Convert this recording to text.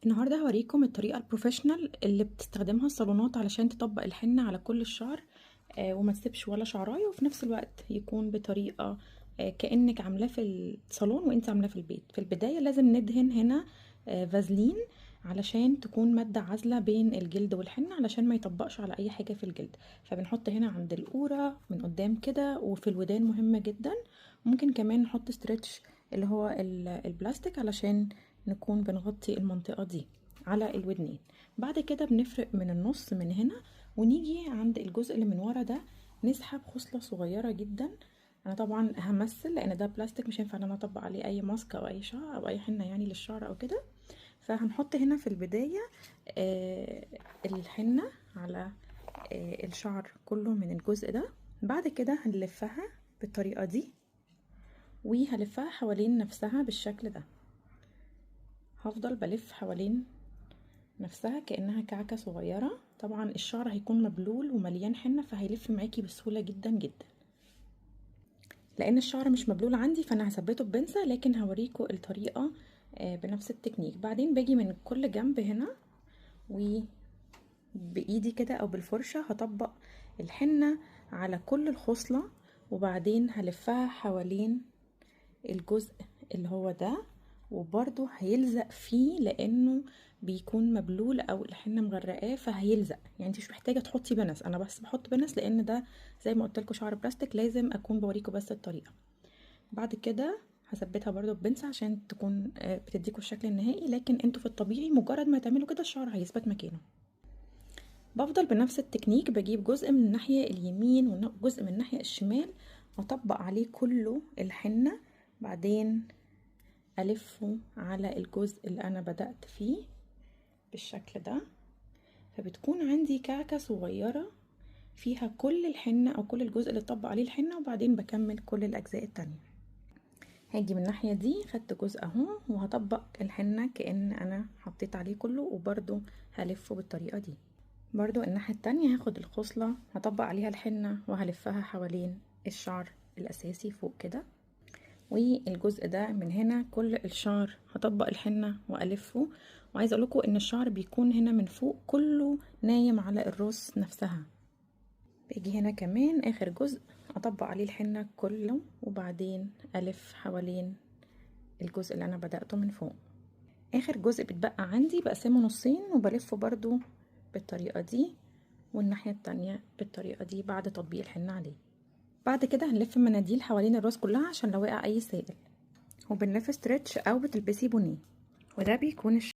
النهارده هوريكم الطريقة البروفيشنال اللي بتستخدمها الصالونات علشان تطبق الحنة على كل الشعر. وما تسيبش ولا شعرايه، وفي نفس الوقت يكون بطريقة كأنك عاملاه في الصالون وانت عاملاه في البيت. في البداية لازم ندهن هنا فازلين علشان تكون مادة عازلة بين الجلد والحنة، علشان ما يطبقش على اي حاجة في الجلد. فبنحط هنا عند القورة من قدام كده، وفي الودان مهمة جدا. ممكن كمان نحط ستريتش اللي هو البلاستيك علشان نكون بنغطي المنطقة دي على الودنين. بعد كده بنفرق من النص من هنا، ونيجي عند الجزء اللي من ورا ده نسحب خصلة صغيرة جدا. انا طبعا همثل لان ده بلاستيك، مش هينفع ان انا اطبق عليه اي ماسك او اي شعر او اي حنة يعني للشعر او كده. فهنحط هنا في البداية الحنة على الشعر كله من الجزء ده. بعد كده هنلفها بالطريقة دي، وهلفها حوالين نفسها بالشكل ده. هفضل بلف حوالين نفسها كأنها كعكة صغيرة. طبعا الشعر هيكون مبلول ومليان حنة، فهيلف معاكي بسهولة جدا جدا. لان الشعر مش مبلول عندي فانا هثبته ببنسة، لكن هوريكم الطريقة بنفس التكنيك. بعدين باجي من كل جنب هنا، وبايدي كده او بالفرشة هطبق الحنة على كل الخصلة، وبعدين هلفها حوالين الجزء اللي هو ده، وبرده هيلزق فيه لانه بيكون مبلول او الحنه مغرقاه فهيلزق. يعني انت مش محتاجه تحطي بنس، انا بس بحط بنس لان ده زي ما قلت لكم شعر بلاستيك، لازم اكون بوريكم بس الطريقه. بعد كده هثبتها برده ببنسة عشان تكون بتديكوا الشكل النهائي، لكن انتوا في الطبيعي مجرد ما تعملوا كده الشعر هيثبت مكانه. بفضل بنفس التكنيك، بجيب جزء من الناحيه اليمين وجزء من الناحيه الشمال، اطبق عليه كله الحنه، بعدين ألفه على الجزء اللي أنا بدأت فيه بالشكل ده. فبتكون عندي كعكة صغيرة فيها كل الحنة أو كل الجزء اللي طبق عليه الحنة، وبعدين بكمل كل الأجزاء التانية. هاجي من الناحية دي خدت جزء اهو، وهطبق الحنة كأن أنا حطيت عليه كله، وبرده هلفه بالطريقة دي. برضو الناحية التانية هاخد الخصلة هطبق عليها الحنة وهلفها حوالين الشعر الأساسي فوق كده، والجزء ده من هنا كل الشعر هطبق الحنة والفه. وعايزه اقول لكم ان الشعر بيكون هنا من فوق كله نايم على الراس نفسها. باجي هنا كمان اخر جزء اطبق عليه الحنة كله، وبعدين الف حوالين الجزء اللي انا بدأته من فوق. اخر جزء بتبقى عندي بقسمه نصين وبلفه برضو بالطريقة دي، والناحية التانية بالطريقة دي بعد تطبيق الحنة عليه. بعد كده هنلف مناديل حوالين الراس كلها عشان لو وقع اي سائل، وبنلف ستريتش او بتلبسي بونيه، وده بيكون